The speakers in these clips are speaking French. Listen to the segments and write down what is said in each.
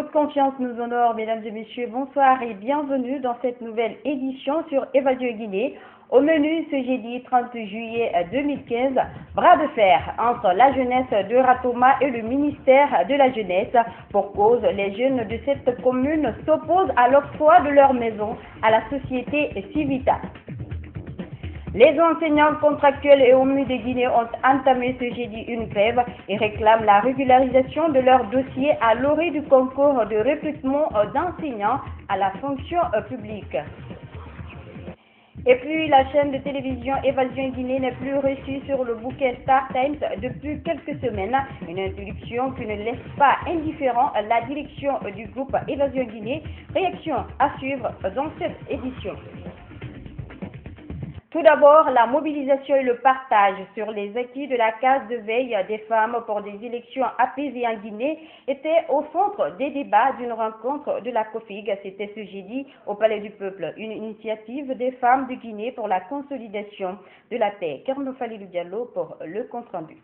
Votre confiance nous honore, mesdames et messieurs. Bonsoir et bienvenue dans cette nouvelle édition sur Eva-Dieu Guinée. Au menu ce jeudi 30 juillet 2015, bras de fer entre la jeunesse de Ratoma et le ministère de la Jeunesse. Pour cause, les jeunes de cette commune s'opposent à l'octroi de leur maison à la société Civita. Les enseignants contractuels et OMU de Guinée ont entamé ce jeudi une grève et réclament la régularisation de leur dossier à l'orée du concours de recrutement d'enseignants à la fonction publique. Et puis, la chaîne de télévision Évasion Guinée n'est plus reçue sur le bouquet Star Times depuis quelques semaines. Une interruption qui ne laisse pas indifférent la direction du groupe Évasion Guinée. Réaction à suivre dans cette édition. Tout d'abord, la mobilisation et le partage sur les acquis de la case de veille des femmes pour des élections apaisées en Guinée étaient au centre des débats d'une rencontre de la COFIG. C'était ce jeudi au Palais du Peuple, une initiative des femmes de Guinée pour la consolidation de la paix. Kerno Falilou Diallo pour le compte-rendu.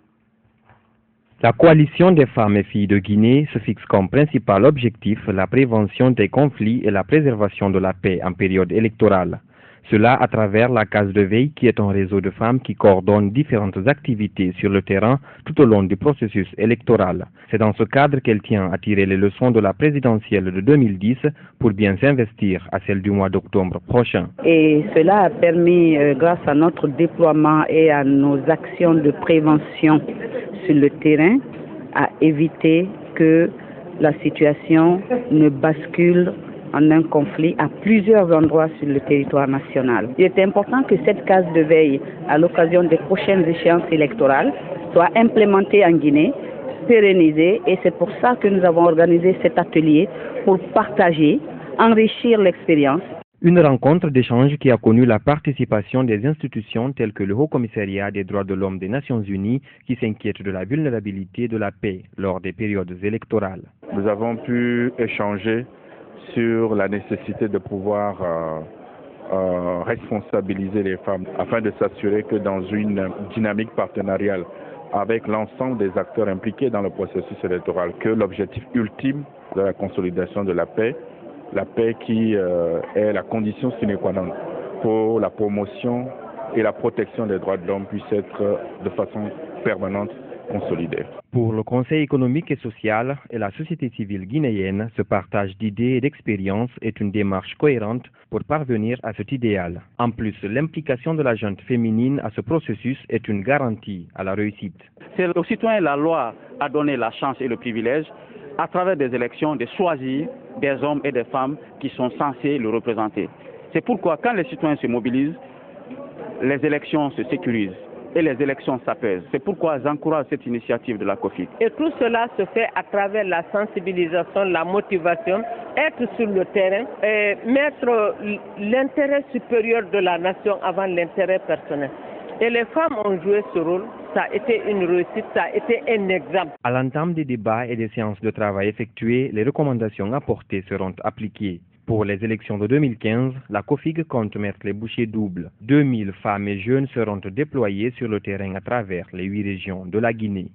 La coalition des femmes et filles de Guinée se fixe comme principal objectif la prévention des conflits et la préservation de la paix en période électorale. Cela à travers la case de veille qui est un réseau de femmes qui coordonne différentes activités sur le terrain tout au long du processus électoral. C'est dans ce cadre qu'elle tient à tirer les leçons de la présidentielle de 2010 pour bien s'investir à celle du mois d'octobre prochain. Et cela a permis, grâce à notre déploiement et à nos actions de prévention sur le terrain, à éviter que la situation ne bascule en un conflit à plusieurs endroits sur le territoire national. Il est important que cette case de veille, à l'occasion des prochaines échéances électorales, soit implémentée en Guinée, pérennisée, et c'est pour ça que nous avons organisé cet atelier pour partager, enrichir l'expérience. Une rencontre d'échange qui a connu la participation des institutions telles que le Haut Commissariat des droits de l'homme des Nations Unies qui s'inquiète de la vulnérabilité de la paix lors des périodes électorales. Nous avons pu échanger sur la nécessité de pouvoir responsabiliser les femmes afin de s'assurer que dans une dynamique partenariale avec l'ensemble des acteurs impliqués dans le processus électoral, que l'objectif ultime de la consolidation de la paix qui est la condition sine qua non pour la promotion et la protection des droits de l'homme puisse être de façon permanente consolidée. Pour le Conseil économique et social et la société civile guinéenne, ce partage d'idées et d'expériences est une démarche cohérente pour parvenir à cet idéal. En plus, l'implication de la gente féminine à ce processus est une garantie à la réussite. C'est aux citoyens la loi a donné la chance et le privilège, à travers des élections, de choisir des hommes et des femmes qui sont censés le représenter. C'est pourquoi quand les citoyens se mobilisent, les élections se sécurisent et les élections s'apaisent. C'est pourquoi j'encourage cette initiative de la COFIG. Et tout cela se fait à travers la sensibilisation, la motivation, être sur le terrain et mettre l'intérêt supérieur de la nation avant l'intérêt personnel. Et les femmes ont joué ce rôle. Ça a été une réussite, ça a été un exemple. À l'entame des débats et des séances de travail effectuées, les recommandations apportées seront appliquées. Pour les élections de 2015, la COFIG compte mettre les bouchées doubles. 2000 femmes et jeunes seront déployés sur le terrain à travers les 8 régions de la Guinée.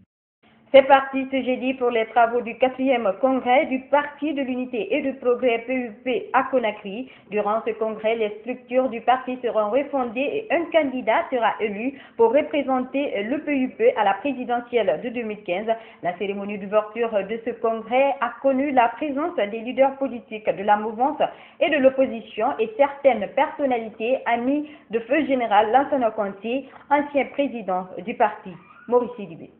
C'est parti ce jeudi pour les travaux du 4e congrès du Parti de l'Unité et du Progrès PUP à Conakry. Durant ce congrès, les structures du parti seront refondées et un candidat sera élu pour représenter le PUP à la présidentielle de 2015. La cérémonie d'ouverture de ce congrès a connu la présence des leaders politiques de la mouvance et de l'opposition et certaines personnalités amies de feu général Lansana Conté, ancien président du parti. Maurice Sidibé.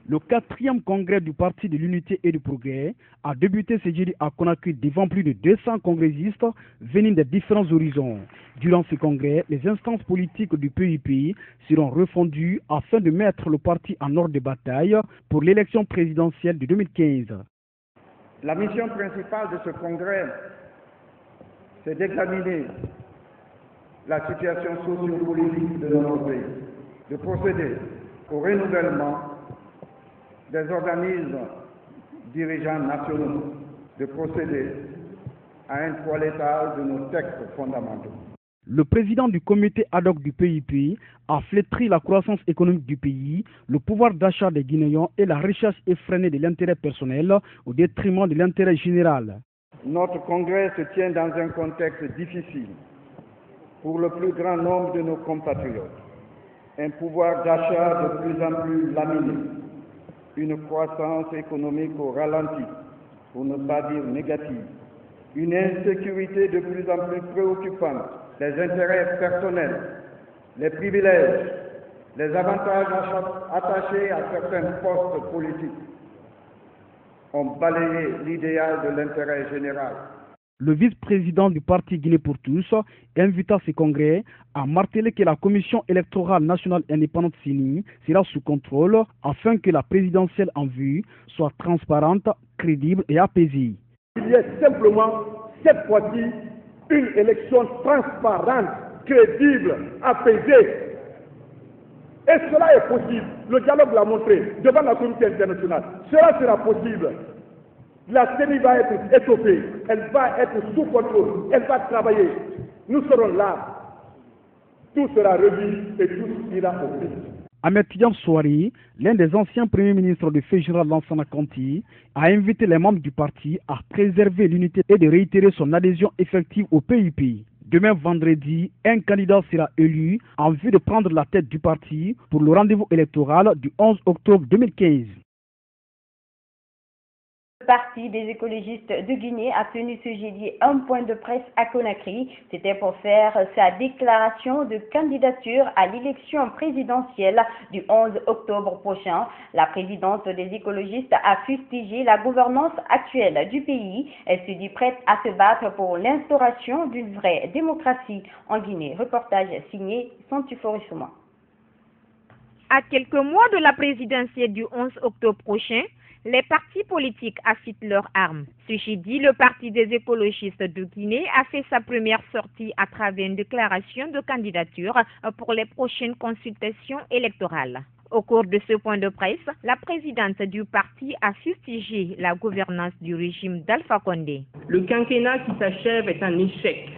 Le 4e congrès du Parti de l'Unité et du Progrès a débuté ce jeudi à Conakry devant plus de 200 congressistes venus des différents horizons. Durant ce congrès, les instances politiques du PUP seront refondues afin de mettre le parti en ordre de bataille pour l'élection présidentielle de 2015. La mission principale de ce congrès, c'est d'examiner la situation socio-politique de notre pays, de procéder au renouvellement des organismes dirigeants nationaux, de procéder à un toilettage de nos textes fondamentaux. Le président du comité ad hoc du PIP a flétri la croissance économique du pays, le pouvoir d'achat des Guinéens et la recherche effrénée de l'intérêt personnel au détriment de l'intérêt général. Notre congrès se tient dans un contexte difficile pour le plus grand nombre de nos compatriotes. Un pouvoir d'achat de plus en plus laminé, une croissance économique au ralenti, pour ne pas dire négative, une insécurité de plus en plus préoccupante, les intérêts personnels, les privilèges, les avantages attachés à certains postes politiques ont balayé l'idéal de l'intérêt général. Le vice-président du parti Guinée pour tous invita ce congrès à marteler que la commission électorale nationale indépendante CENI sera sous contrôle afin que la présidentielle en vue soit transparente, crédible et apaisée. Il y a simplement cette fois-ci une élection transparente, crédible, apaisée. Et cela est possible. Le dialogue l'a montré devant la communauté internationale. Cela sera possible. La CENI va être étoffée, elle va être sous contrôle, elle va travailler. Nous serons là. Tout sera revu et tout ira au plus. Ahmed Tidiane Souari, l'un des anciens premiers ministres de Fédéral Lansana Conti, a invité les membres du parti à préserver l'unité et de réitérer son adhésion effective au PIP. Demain vendredi, un candidat sera élu en vue de prendre la tête du parti pour le rendez-vous électoral du 11 octobre 2015. Le Parti des écologistes de Guinée a tenu ce jeudi un point de presse à Conakry. C'était pour faire sa déclaration de candidature à l'élection présidentielle du 11 octobre prochain. La présidente des écologistes a fustigé la gouvernance actuelle du pays. Elle se dit prête à se battre pour l'instauration d'une vraie démocratie en Guinée. Reportage signé Santifori Souma. À quelques mois de la présidentielle du 11 octobre prochain, les partis politiques affûtent leurs armes. Ce jeudi, le Parti des écologistes de Guinée a fait sa première sortie à travers une déclaration de candidature pour les prochaines consultations électorales. Au cours de ce point de presse, la présidente du parti a fustigé la gouvernance du régime d'Alpha Condé. Le quinquennat qui s'achève est un échec.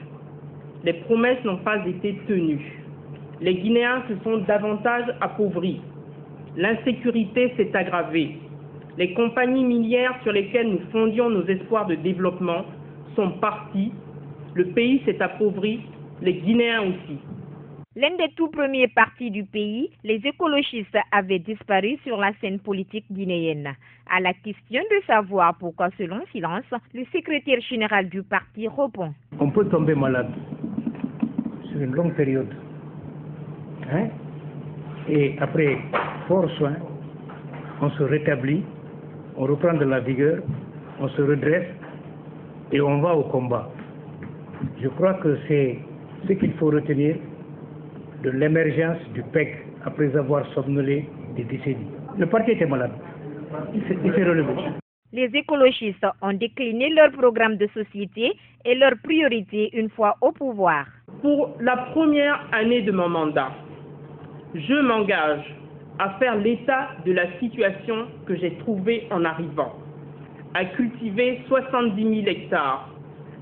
Les promesses n'ont pas été tenues. Les Guinéens se sont davantage appauvris. L'insécurité s'est aggravée. Les compagnies minières sur lesquelles nous fondions nos espoirs de développement sont parties. Le pays s'est appauvri, les Guinéens aussi. L'un des tout premiers partis du pays, les écologistes avaient disparu sur la scène politique guinéenne. À la question de savoir pourquoi ce long silence, le secrétaire général du parti répond. On peut tomber malade sur une longue période. Et après fort soin, on se rétablit, on reprend de la vigueur, on se redresse et on va au combat. Je crois que c'est ce qu'il faut retenir de l'émergence du PEC après avoir somnolé des décennies. Le parti était malade. Il s'est relevé. Les écologistes ont décliné leur programme de société et leurs priorités une fois au pouvoir. Pour la première année de mon mandat, je m'engage à faire l'état de la situation que j'ai trouvée en arrivant, à cultiver 70 000 hectares,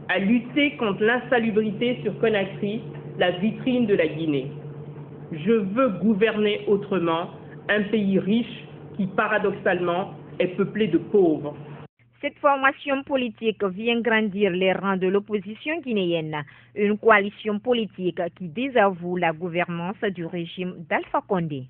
à lutter contre l'insalubrité sur Conakry, la vitrine de la Guinée. Je veux gouverner autrement un pays riche qui, paradoxalement, est peuplé de pauvres. Cette formation politique vient grandir les rangs de l'opposition guinéenne, une coalition politique qui désavoue la gouvernance du régime d'Alpha Condé.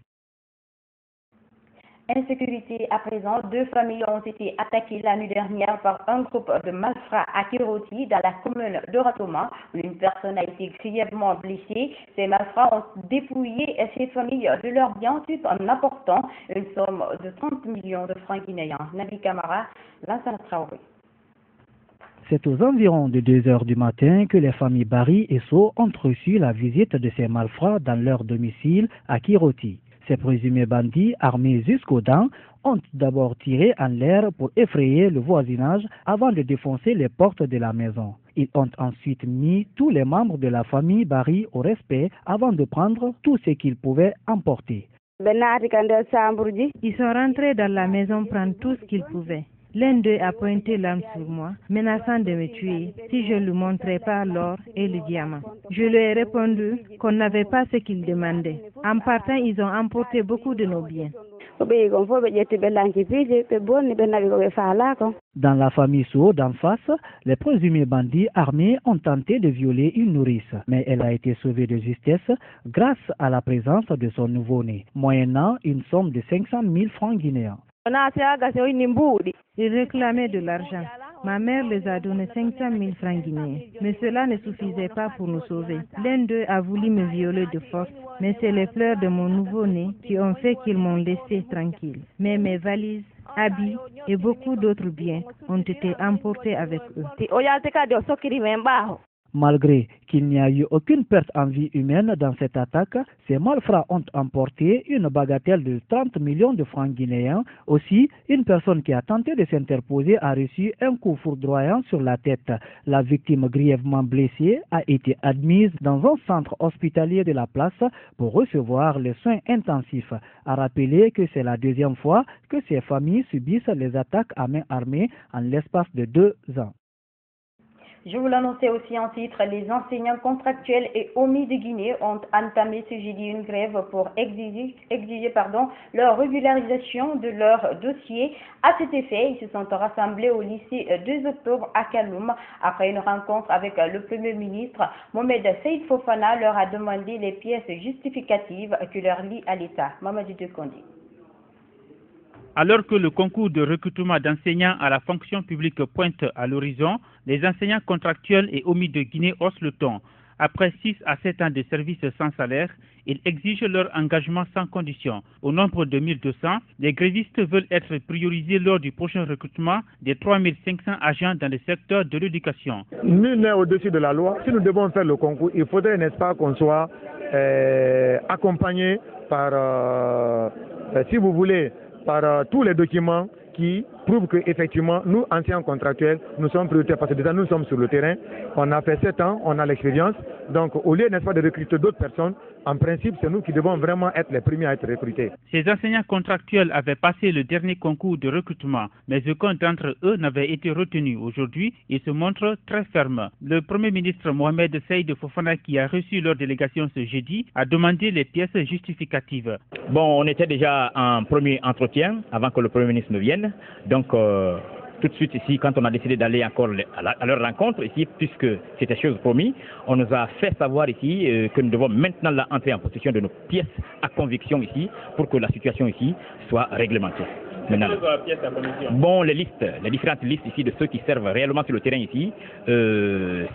Insécurité à présent, 2 familles ont été attaquées la nuit dernière par un groupe de malfrats à Kiroti dans la commune de Ratoma. Une personne a été grièvement blessée. Ces malfrats ont dépouillé ces familles de leurs biens tout en apportant une somme de 30 millions de francs guinéens. Nabi Kamara, Lansana Traoré. C'est aux environs de 2 heures du matin que les familles Barry et So ont reçu la visite de ces malfrats dans leur domicile à Kiroti. Ces présumés bandits, armés jusqu'aux dents, ont d'abord tiré en l'air pour effrayer le voisinage avant de défoncer les portes de la maison. Ils ont ensuite mis tous les membres de la famille Barry au respect avant de prendre tout ce qu'ils pouvaient emporter. Ils sont rentrés dans la maison prendre tout ce qu'ils pouvaient. L'un d'eux a pointé l'arme sur moi, menaçant de me tuer si je ne lui montrais pas l'or et le diamant. Je lui ai répondu qu'on n'avait pas ce qu'il demandait. En partant, ils ont emporté beaucoup de nos biens. Dans la famille Sow d'en face, les présumés bandits armés ont tenté de violer une nourrice, mais elle a été sauvée de justesse grâce à la présence de son nouveau-né, moyennant une somme de 500 000 francs guinéens. Ils réclamaient de l'argent. Ma mère les a donné 500 000 francs guinéens, mais cela ne suffisait pas pour nous sauver. L'un d'eux a voulu me violer de force, mais c'est les pleurs de mon nouveau-né qui ont fait qu'ils m'ont laissé tranquille. Mais mes valises, habits et beaucoup d'autres biens ont été emportés avec eux. Malgré qu'il n'y a eu aucune perte en vie humaine dans cette attaque, ces malfrats ont emporté une bagatelle de 30 millions de francs guinéens. Aussi, une personne qui a tenté de s'interposer a reçu un coup foudroyant sur la tête. La victime grièvement blessée a été admise dans un centre hospitalier de la place pour recevoir les soins intensifs. À rappeler que c'est la deuxième fois que ces familles subissent les attaques à main armée en l'espace de 2 ans. Je vous l'annonçais aussi en titre, les enseignants contractuels et omis de Guinée ont entamé ce jeudi une grève pour exiger leur régularisation de leur dossier. À cet effet, ils se sont rassemblés au lycée 2 octobre à Kaloum. Après une rencontre avec le Premier ministre, Mohamed Seyd Fofana leur a demandé les pièces justificatives que leur lie à l'État. Mamadou Dekondi. Alors que le concours de recrutement d'enseignants à la fonction publique pointe à l'horizon, les enseignants contractuels et omis de Guinée haussent le ton. Après 6 à 7 ans de service sans salaire, ils exigent leur engagement sans condition. Au nombre de 1200, les grévistes veulent être priorisés lors du prochain recrutement des 3500 agents dans le secteur de l'éducation. Nul n'est au-dessus de la loi. Si nous devons faire le concours, il faudrait, n'est-ce pas, qu'on soit accompagné par, si vous voulez, par tous les documents qui prouvent qu'effectivement, nous, anciens contractuels, nous sommes prioritaires parce que déjà nous sommes sur le terrain, on a fait 7 ans, on a l'expérience, donc au lieu, n'est-ce pas, de recruter d'autres personnes, en principe, c'est nous qui devons vraiment être les premiers à être recrutés. Ces enseignants contractuels avaient passé le dernier concours de recrutement, mais aucun d'entre eux n'avait été retenu. Aujourd'hui, ils se montrent très fermes. Le Premier ministre Mohamed Seyd Fofana, qui a reçu leur délégation ce jeudi, a demandé les pièces justificatives. Bon, on était déjà en premier entretien avant que le Premier ministre ne vienne, donc tout de suite ici, quand on a décidé d'aller encore à leur rencontre ici, puisque c'était chose promis, on nous a fait savoir ici que nous devons maintenant là entrer en possession de nos pièces à conviction ici pour que la situation ici soit réglementée. Maintenant, bon, les différentes listes ici de ceux qui servent réellement sur le terrain ici,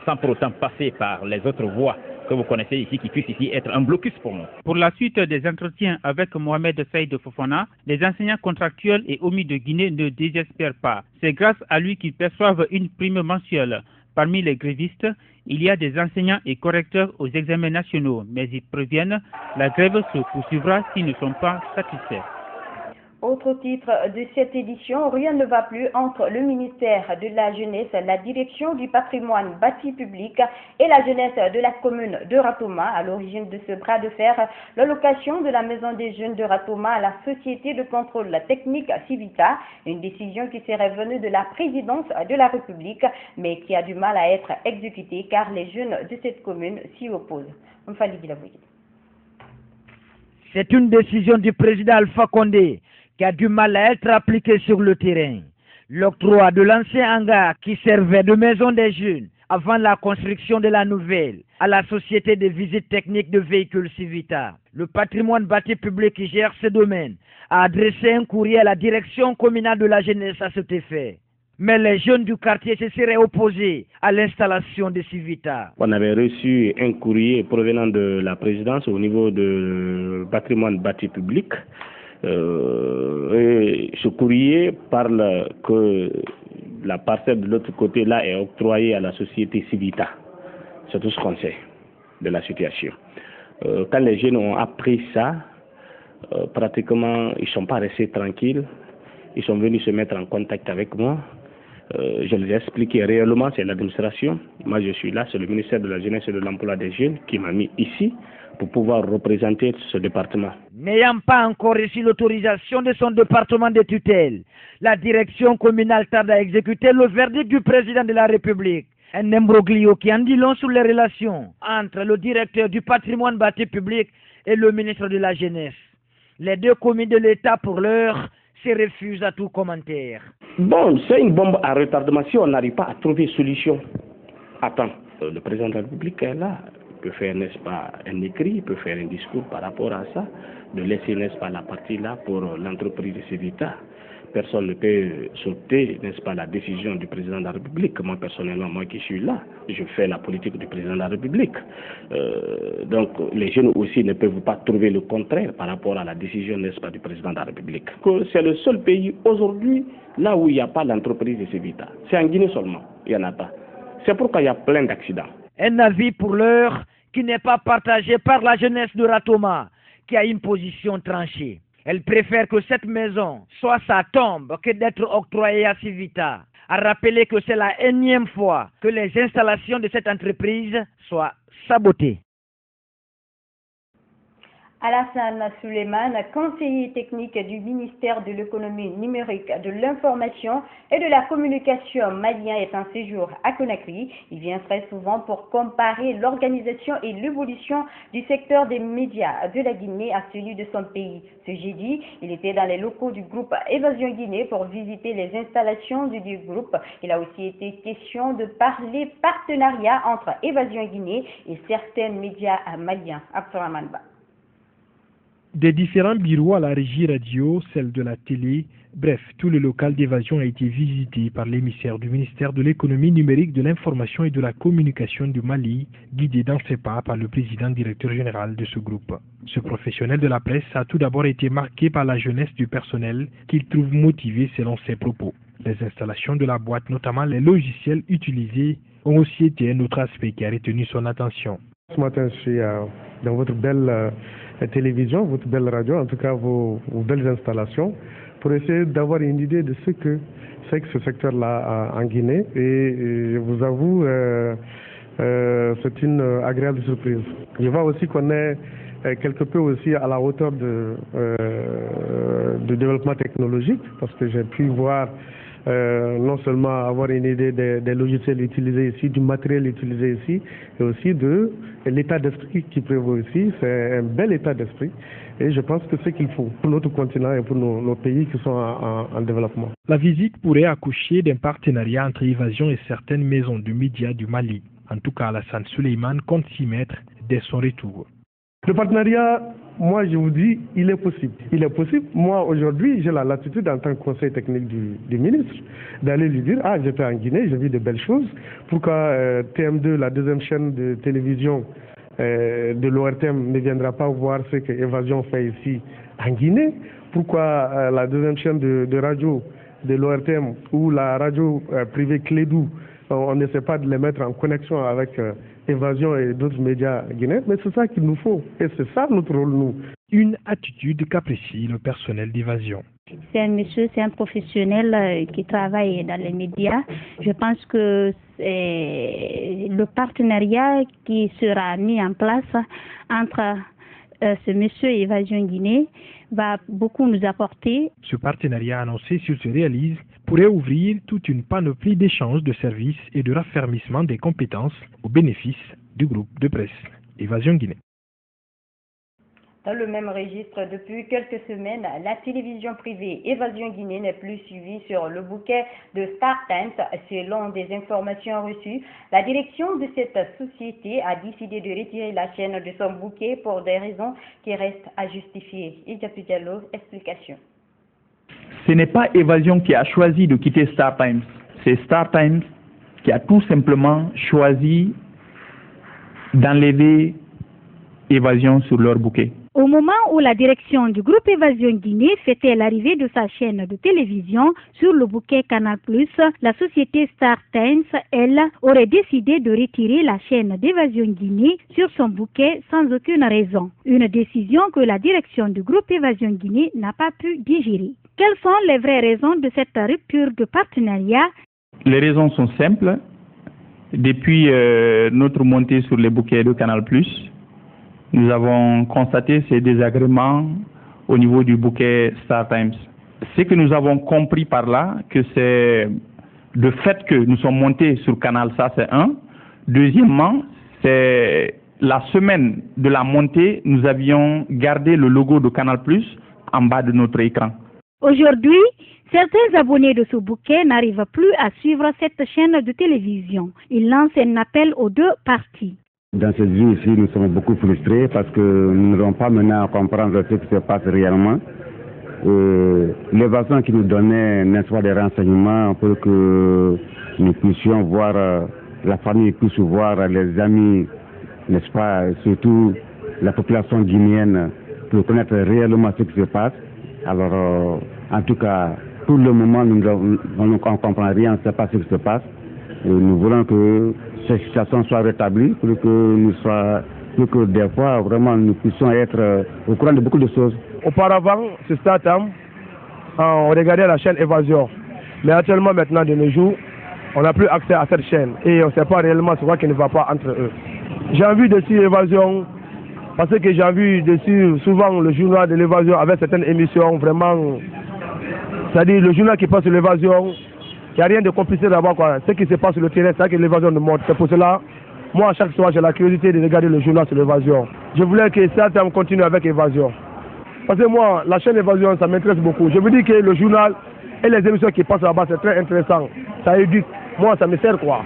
sans pour autant passer par les autres voies que vous connaissez ici, qui puissent ici être un blocus pour nous. Pour la suite des entretiens avec Mohamed Seyd Fofana, les enseignants contractuels et omis de Guinée ne désespèrent pas. C'est grâce à lui qu'ils perçoivent une prime mensuelle. Parmi les grévistes, il y a des enseignants et correcteurs aux examens nationaux, mais ils préviennent, la grève se poursuivra s'ils ne sont pas satisfaits. Autre titre de cette édition, rien ne va plus entre le ministère de la Jeunesse, la direction du patrimoine bâti public et la jeunesse de la commune de Ratoma. À l'origine de ce bras de fer, l'allocation de la maison des jeunes de Ratoma à la société de contrôle technique Civita, une décision qui serait venue de la présidence de la République, mais qui a du mal à être exécutée car les jeunes de cette commune s'y opposent. C'est une décision du président Alpha Condé qui a du mal à être appliqué sur le terrain. L'octroi de l'ancien hangar qui servait de maison des jeunes avant la construction de la nouvelle à la société de visite technique de véhicules Civita. Le patrimoine bâti public qui gère ce domaine a adressé un courrier à la direction communale de la jeunesse à cet effet. Mais les jeunes du quartier se seraient opposés à l'installation de Civita. On avait reçu un courrier provenant de la présidence au niveau du patrimoine bâti public. Et ce courrier parle que la parcelle de l'autre côté là est octroyée à la société Civita. C'est tout ce qu'on sait de la situation. Quand les jeunes ont appris ça, pratiquement ils ne sont pas restés tranquilles. Ils sont venus se mettre en contact avec moi Je l'ai expliqué réellement, c'est l'administration. Moi, je suis là, c'est le ministère de la Jeunesse et de l'Emploi des Jeunes qui m'a mis ici pour pouvoir représenter ce département. N'ayant pas encore reçu l'autorisation de son département de tutelle, la direction communale tarde à exécuter le verdict du président de la République. Un imbroglio qui en dit long sur les relations entre le directeur du patrimoine bâti public et le ministre de la Jeunesse. Les deux commis de l'État, pour l'heure, se refusent à tout commentaire. Bon, c'est une bombe à retardement si on n'arrive pas à trouver solution. Attends, le président de la République est là. Il peut faire, n'est-ce pas, un écrit, il peut faire un discours par rapport à ça, de laisser, n'est-ce pas, la partie là pour l'entreprise de cet État. Personne ne peut sauter, n'est-ce pas, la décision du président de la République. Moi, personnellement, moi qui suis là, je fais la politique du président de la République. Donc, les jeunes aussi ne peuvent pas trouver le contraire par rapport à la décision, n'est-ce pas, du président de la République. C'est le seul pays aujourd'hui, là où il n'y a pas l'entreprise de Civita. C'est en Guinée seulement, il n'y en a pas. C'est pourquoi il y a plein d'accidents. Un avis pour l'heure qui n'est pas partagé par la jeunesse de Ratoma, qui a une position tranchée. Elle préfère que cette maison soit sa tombe que d'être octroyée à Civita. A rappeler que c'est la énième fois que les installations de cette entreprise soient sabotées. Alassane Suleiman, conseiller technique du ministère de l'économie numérique, de l'information et de la communication malien est en séjour à Conakry. Il vient très souvent pour comparer l'organisation et l'évolution du secteur des médias de la Guinée à celui de son pays. Ce jeudi, il était dans les locaux du groupe Évasion Guinée pour visiter les installations du groupe. Il a aussi été question de parler partenariat entre Évasion Guinée et certains médias maliens. Abdourahmane Ba. Des différents bureaux à la régie radio, celle de la télé, bref, tout le local d'évasion a été visité par l'émissaire du ministère de l'économie numérique, de l'information et de la communication du Mali, guidé dans ses pas par le président directeur général de ce groupe. Ce professionnel de la presse a tout d'abord été marqué par la jeunesse du personnel qu'il trouve motivé selon ses propos. Les installations de la boîte, notamment les logiciels utilisés, ont aussi été un autre aspect qui a retenu son attention. Ce matin, je suis dans votre belle télévision, votre belle radio, en tout cas vos belles installations, pour essayer d'avoir une idée de ce que c'est que ce secteur-là en Guinée. Et je vous avoue, c'est une agréable surprise. Je vois aussi qu'on est quelque peu aussi à la hauteur de développement technologique, parce que j'ai pu voir non seulement avoir une idée des logiciels utilisés ici, du matériel utilisé ici, et aussi de l'état d'esprit qui prévaut ici. C'est un bel état d'esprit et je pense que c'est ce qu'il faut pour notre continent et pour nos pays qui sont en développement. La visite pourrait accoucher d'un partenariat entre Évasion et certaines maisons de médias du Mali. En tout cas, Alassane Suleiman compte s'y mettre dès son retour. Le partenariat, moi je vous dis, il est possible. Il est possible. Moi aujourd'hui, j'ai la latitude en tant que conseil technique du ministre d'aller lui dire, ah j'étais en Guinée, j'ai vu de belles choses. Pourquoi TM2, la deuxième chaîne de télévision de l'ORTM, ne viendra pas voir ce que Évasion fait ici en Guinée? Pourquoi la deuxième chaîne de radio de l'ORTM ou la radio privée Clédou, on n'essaie pas de les mettre en connexion avec Évasion et d'autres médias guinéens, mais c'est ça qu'il nous faut. Et c'est ça notre rôle, nous. Une attitude qu'apprécie le personnel d'Évasion. C'est un monsieur, c'est un professionnel qui travaille dans les médias. Je pense que le partenariat qui sera mis en place entre ce monsieur et Évasion Guinée va beaucoup nous apporter. Ce partenariat annoncé, s'il se réalise, pourrait ouvrir toute une panoplie d'échanges de services et de raffermissement des compétences au bénéfice du groupe de presse Évasion Guinée. Dans le même registre, depuis quelques semaines, la télévision privée Évasion Guinée n'est plus suivie sur le bouquet de Star Times. Selon des informations reçues, la direction de cette société a décidé de retirer la chaîne de son bouquet pour des raisons qui restent à justifier. Idjatou Diallo, explication. Ce n'est pas Évasion qui a choisi de quitter Star Times. C'est Star Times qui a tout simplement choisi d'enlever Évasion sur leur bouquet. Au moment où la direction du groupe Évasion Guinée fêtait l'arrivée de sa chaîne de télévision sur le bouquet Canal+, la société Star Times, elle, aurait décidé de retirer la chaîne d'Évasion Guinée sur son bouquet sans aucune raison. Une décision que la direction du groupe Évasion Guinée n'a pas pu digérer. Quelles sont les vraies raisons de cette rupture de partenariat? Les raisons sont simples. Depuis notre montée sur les bouquets de Canal+, nous avons constaté ces désagréments au niveau du bouquet Star Times. Ce que nous avons compris par là, que c'est le fait que nous sommes montés sur Canal, ça c'est un. Deuxièmement, c'est la semaine de la montée, nous avions gardé le logo de Canal+ en bas de notre écran. Aujourd'hui, certains abonnés de ce bouquet n'arrivent plus à suivre cette chaîne de télévision. Ils lancent un appel aux deux parties. Dans cette vie ici, nous sommes beaucoup frustrés parce que nous n'arrivons pas maintenant à comprendre ce qui se passe réellement. L'évasion qui nous donnait, n'est-ce pas, des renseignements pour que nous puissions voir, la famille puisse voir les amis, n'est-ce pas, surtout la population guinéenne, pour connaître réellement ce qui se passe. Alors, en tout cas, pour le moment, nous ne comprenons rien, on ne sait pas ce qui se passe. Et nous voulons que cette situation soit rétablie pour que des fois, vraiment, nous puissions être au courant de beaucoup de choses. Auparavant, sur Startime, on regardait la chaîne Évasion. Mais actuellement, maintenant, de nos jours, on n'a plus accès à cette chaîne. Et on ne sait pas réellement ce qui ne va pas entre eux. J'ai vu dessus Évasion, parce que j'ai vu dessus souvent le journal de l'Évasion avec certaines émissions, vraiment, c'est-à-dire le journal qui passe sur l'Évasion, il n'y a rien de compliqué d'abord, quoi. Ce qui se passe sur le terrain, c'est ça que l'Évasion nous montre. C'est pour cela, moi, à chaque soir, j'ai la curiosité de regarder le journal sur l'Évasion. Je voulais que certains continuent avec Évasion. Parce que moi, la chaîne Évasion, ça m'intéresse beaucoup. Je vous dis que le journal et les émissions qui passent là-bas, c'est très intéressant. Ça éduque. Moi, ça me sert, quoi.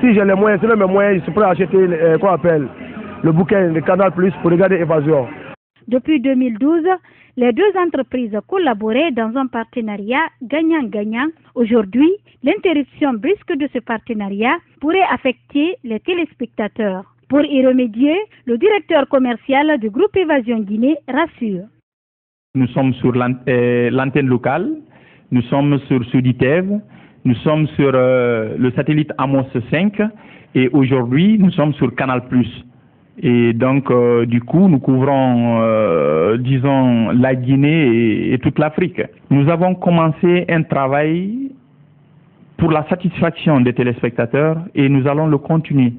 Si j'ai les moyens, c'est mes moyens, je suis prêt à acheter, le bouquin de Canal+ pour regarder Évasion. Depuis 2012, les deux entreprises collaboraient dans un partenariat gagnant-gagnant. Aujourd'hui, l'interruption brusque de ce partenariat pourrait affecter les téléspectateurs. Pour y remédier, le directeur commercial du groupe Évasion Guinée rassure. Nous sommes sur l'antenne locale, nous sommes sur Suditev, nous sommes sur le satellite Amos 5 et aujourd'hui nous sommes sur Canal+. Et donc, du coup, nous couvrons, disons, la Guinée et toute l'Afrique. Nous avons commencé un travail pour la satisfaction des téléspectateurs et nous allons le continuer.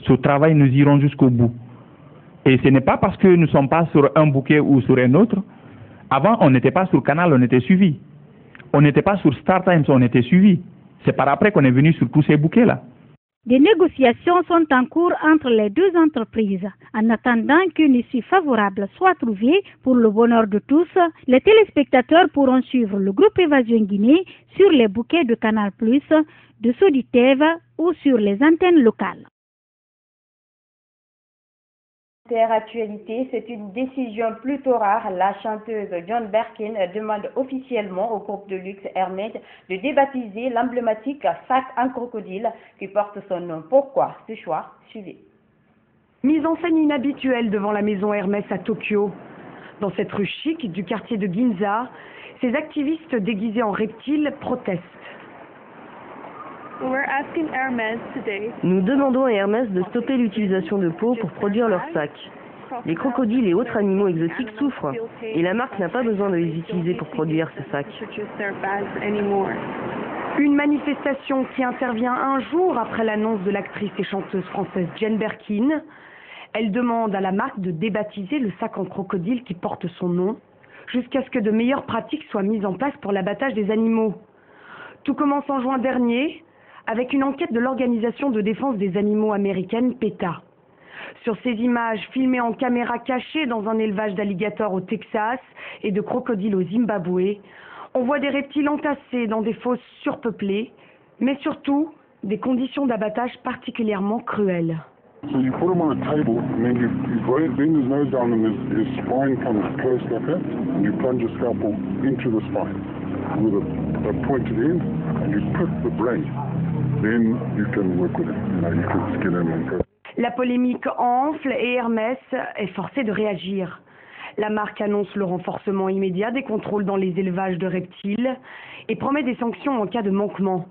Ce travail, nous irons jusqu'au bout. Et ce n'est pas parce que nous ne sommes pas sur un bouquet ou sur un autre. Avant, on n'était pas sur Canal, on était suivi. On n'était pas sur Star Times, on était suivi. C'est par après qu'on est venu sur tous ces bouquets-là. Des négociations sont en cours entre les deux entreprises. En attendant qu'une issue favorable soit trouvée pour le bonheur de tous, les téléspectateurs pourront suivre le groupe Évasion Guinée sur les bouquets de Canal+, de Soditev ou sur les antennes locales. Actualité, c'est une décision plutôt rare. La chanteuse John Birkin demande officiellement au groupe de luxe Hermès de débaptiser l'emblématique sac en crocodile qui porte son nom. Pourquoi ce choix? Suivez. Mise en scène inhabituelle devant la maison Hermès à Tokyo. Dans cette rue chic du quartier de Ginza, ces activistes déguisés en reptiles protestent. Nous demandons à Hermès de stopper l'utilisation de peau pour produire leurs sacs. Les crocodiles et autres animaux exotiques souffrent et la marque n'a pas besoin de les utiliser pour produire ces sacs. Une manifestation qui intervient un jour après l'annonce de l'actrice et chanteuse française Jane Birkin. Elle demande à la marque de débaptiser le sac en crocodile qui porte son nom jusqu'à ce que de meilleures pratiques soient mises en place pour l'abattage des animaux. Tout commence en juin dernier avec une enquête de l'organisation de défense des animaux américaine PETA. Sur ces images filmées en caméra cachée dans un élevage d'alligators au Texas et de crocodiles au Zimbabwe, on voit des reptiles entassés dans des fosses surpeuplées, mais surtout des conditions d'abattage particulièrement cruelles. So you put them on a table, and then you bring his nose down and his spine comes close like that, and you plunge a scalpel into the spine with a pointed end, and you prick the brain. Then you can work with it. You can skin him and cut. La polémique enfle et Hermès est forcé de réagir. La marque annonce le renforcement immédiat des contrôles dans les élevages de reptiles et promet des sanctions en cas de manquement.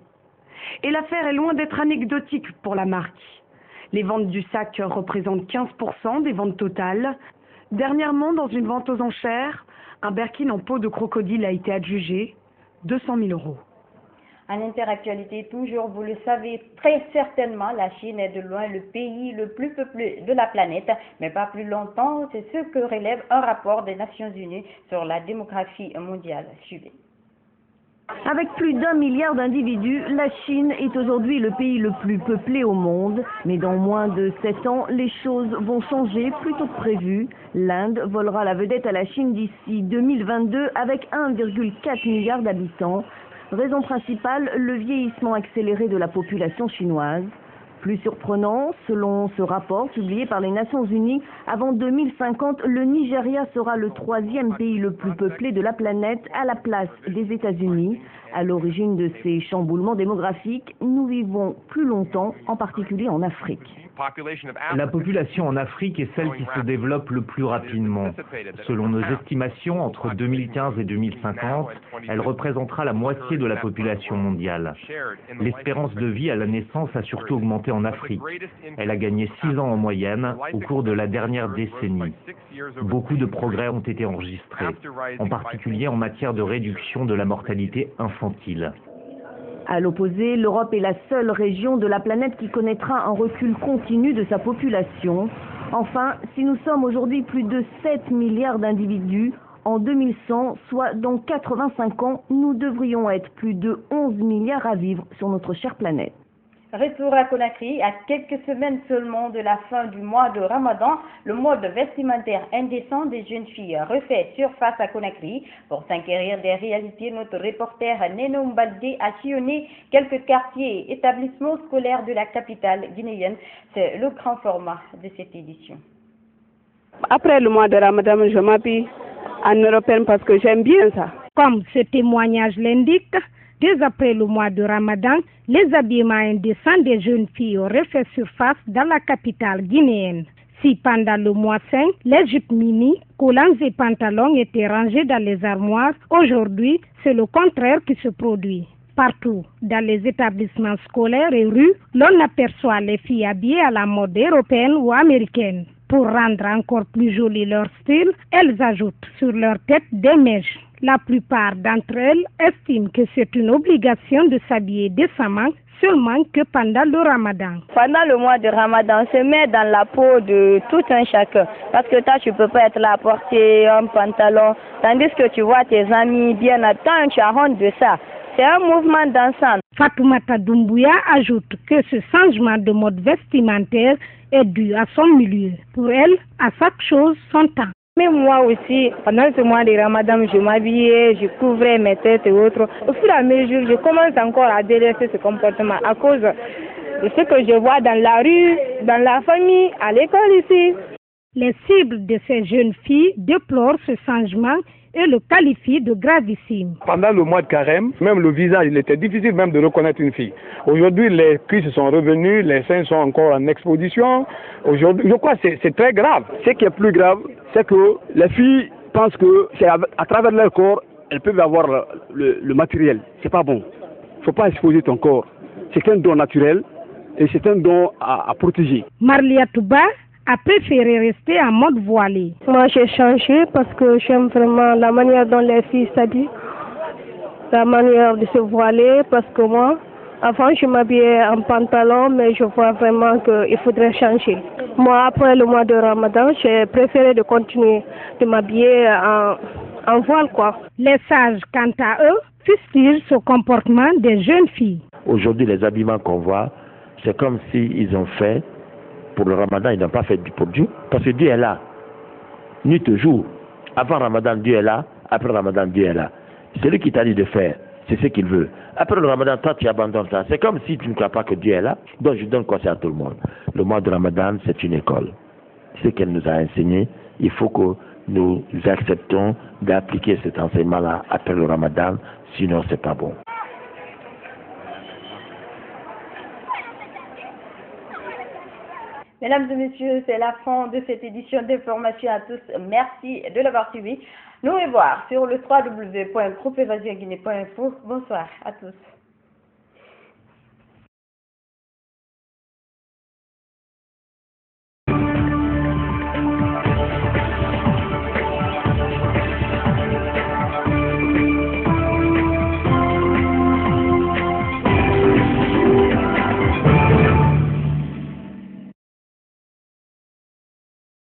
Et l'affaire est loin d'être anecdotique pour la marque. Les ventes du sac représentent 15% des ventes totales. Dernièrement, dans une vente aux enchères, un Birkin en peau de crocodile a été adjugé 200 000 €. En interactualité, toujours, vous le savez très certainement, la Chine est de loin le pays le plus peuplé de la planète, mais pas plus longtemps, c'est ce que relève un rapport des Nations Unies sur la démographie mondiale. Suivez. Avec plus d'1 milliard d'individus, la Chine est aujourd'hui le pays le plus peuplé au monde. Mais dans moins de 7 ans, les choses vont changer plus tôt que prévu. L'Inde volera la vedette à la Chine d'ici 2022 avec 1,4 milliard d'habitants. Raison principale, le vieillissement accéléré de la population chinoise. Plus surprenant, selon ce rapport publié par les Nations Unies, avant 2050, le Nigeria sera le 3e pays le plus peuplé de la planète à la place des États-Unis. À l'origine de ces chamboulements démographiques, nous vivons plus longtemps, en particulier en Afrique. La population en Afrique est celle qui se développe le plus rapidement. Selon nos estimations, entre 2015 et 2050, elle représentera la moitié de la population mondiale. L'espérance de vie à la naissance a surtout augmenté en Afrique. Elle a gagné 6 ans en moyenne au cours de la dernière décennie. Beaucoup de progrès ont été enregistrés, en particulier en matière de réduction de la mortalité infantile. À l'opposé, l'Europe est la seule région de la planète qui connaîtra un recul continu de sa population. Enfin, si nous sommes aujourd'hui plus de 7 milliards d'individus, en 2100, soit dans 85 ans, nous devrions être plus de 11 milliards à vivre sur notre chère planète. Retour à Conakry, à quelques semaines seulement de la fin du mois de Ramadan, le mode vestimentaire indécent des jeunes filles refait surface à Conakry. Pour s'inquérir des réalités, notre reporter Neno Mbaldé a sillonné quelques quartiers et établissements scolaires de la capitale guinéenne. C'est le grand format de cette édition. Après le mois de Ramadan, je m'habille en européenne parce que j'aime bien ça. Comme ce témoignage l'indique, dès après le mois de Ramadan, les habillements indécents des jeunes filles ont refait surface dans la capitale guinéenne. Si pendant le mois 5, les jupes mini, collants et pantalons étaient rangés dans les armoires, aujourd'hui, c'est le contraire qui se produit. Partout, dans les établissements scolaires et rues, l'on aperçoit les filles habillées à la mode européenne ou américaine. Pour rendre encore plus joli leur style, elles ajoutent sur leur tête des mèches. La plupart d'entre elles estiment que c'est une obligation de s'habiller décemment seulement que pendant le Ramadan. Pendant le mois de Ramadan, on se met dans la peau de tout un chacun. Parce que toi, tu ne peux pas être là à porter un pantalon, tandis que tu vois tes amis bien à temps, tu as honte de ça. C'est un mouvement d'ensemble. Fatoumata Doumbouya ajoute que ce changement de mode vestimentaire est dû à son milieu. Pour elle, à chaque chose son temps. Mais moi aussi, pendant ce mois de Ramadan, je m'habillais, je couvrais mes têtes et autres. Au fur et à mesure, je commence encore à délaisser ce comportement à cause de ce que je vois dans la rue, dans la famille, à l'école ici. Les cibles de ces jeunes filles déplorent ce changement et le qualifient de gravissime. Pendant le mois de carême, même le visage, il était difficile même de reconnaître une fille. Aujourd'hui, les cuisses sont revenues, les seins sont encore en exposition. Aujourd'hui, je crois que c'est très grave. Ce qui est plus grave, c'est que les filles pensent que c'est à travers leur corps, elles peuvent avoir le matériel. C'est pas bon. Il ne faut pas exposer ton corps. C'est un don naturel et c'est un don à protéger. Marlia Touba a préféré rester en mode voilé. Moi, j'ai changé parce que j'aime vraiment la manière dont les filles s'habillent, la manière de se voiler, parce que moi, avant, je m'habillais en pantalon, mais je vois vraiment qu'il faudrait changer. Moi, après le mois de Ramadan, j'ai préféré de continuer de m'habiller en voile, quoi. Les sages, quant à eux, fustigent ce comportement des jeunes filles. Aujourd'hui, les habillements qu'on voit, c'est comme s'ils ont fait pour le Ramadan, ils n'ont pas fait pour Dieu, parce que Dieu est là, nuit et jour. Avant Ramadan, Dieu est là, après Ramadan, Dieu est là. C'est lui qui t'a dit de faire, c'est ce qu'il veut. Après le Ramadan, toi, tu abandonnes ça. C'est comme si tu ne crois pas que Dieu est là. Donc, je donne conseil à tout le monde. Le mois de Ramadan, c'est une école. Ce qu'elle nous a enseigné, il faut que nous acceptons d'appliquer cet enseignement-là après le Ramadan, sinon, c'est pas bon. Mesdames et messieurs, c'est la fin de cette édition d'information à tous. Merci de l'avoir suivi. Nous revoir sur le www.groupeevasionguinée.info. Bonsoir à tous.